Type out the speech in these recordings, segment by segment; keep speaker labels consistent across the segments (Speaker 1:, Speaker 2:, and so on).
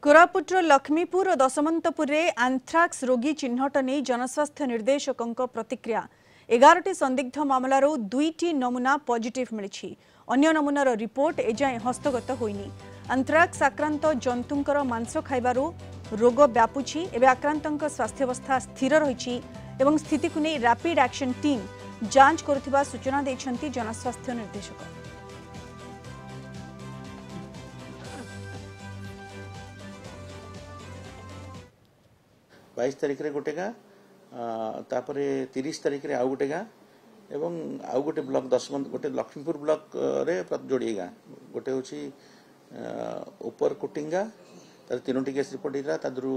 Speaker 1: कोरापुटर लक्ष्मीपुर और दशमंतपुर में आंथ्राक्स रोगी चिन्हट नहीं जनस्वास्थ्य निर्देशकों प्रतिक्रिया 11टी संदिग्ध मामलार 2टी नमूना पॉजिटिव मिली। अन्य नमूनार रिपोर्ट एजाएं हस्तगत होइनी। आंथ्राक्स आक्रांत जंतुंकर मांस खाइबारु रोग व्यापुछि। एबे आक्रांतंक स्वास्थ्यावस्था स्थिर रहिछि एवं स्थिति को नहीं रैपिड एक्शन टीम जांच करुथिबा सूचना दैछन्ति जनस्वास्थ्य निर्देशक।
Speaker 2: 22 तारिख रे गोटे गाँ तापर 30 तारिख रे आउ गोटे गाँ एवं आउ गोटे ब्लॉक दशमंत गोटे लक्ष्मीपुर ब्लॉक रे जोड़ी गाँ गोटे हूँ ऊपर कुटिंगा तार 3टी केस रिपोर्ट होता तादू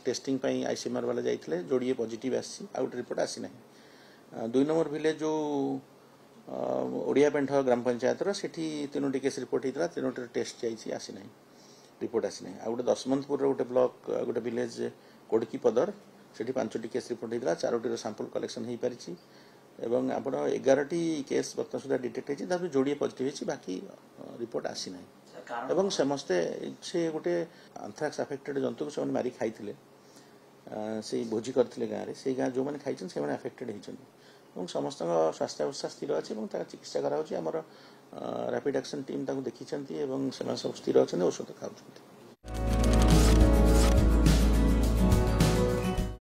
Speaker 2: टेस्टिंग आईसीएमआर वाला जाइए जोड़े पॉजिटिव आसी आउ गोटे रिपोर्ट आसी ना 2 नंबर विलेज जो ओडिया पेंठ ग्राम पंचायत सेठी 3टी केस रिपोर्ट होता 3टी टेस्ट जाइए आसी ना रिपोर्ट आसी ना आउ गोटे दशमंतपुर गोटे ब्लॉक गोटे विलेज कोड़की पदर से 5टी केस रिपोर्ट होता 4टी सैंपल कलेक्शन हो पारी एवं आप 11टी केस बर्तमान सुधा डिटेक्ट होती जोड़े पॉजिटिव होती बाकी रिपोर्ट आसी ना एवं समस्ते से गोटे आंथ्राक्स अफेक्टेड जंतु को मारी खाई से भोजी करते गाँव में से गाँ जो मैंने खाई से अफेक्टेड होती समस्त स्वास्थ्य अवस्था स्थिर अच्छी चिकित्सा कराऊँगी आमर रैपिड एक्शन टीम देखी सब स्थिर अच्छा औषध खाऊँ।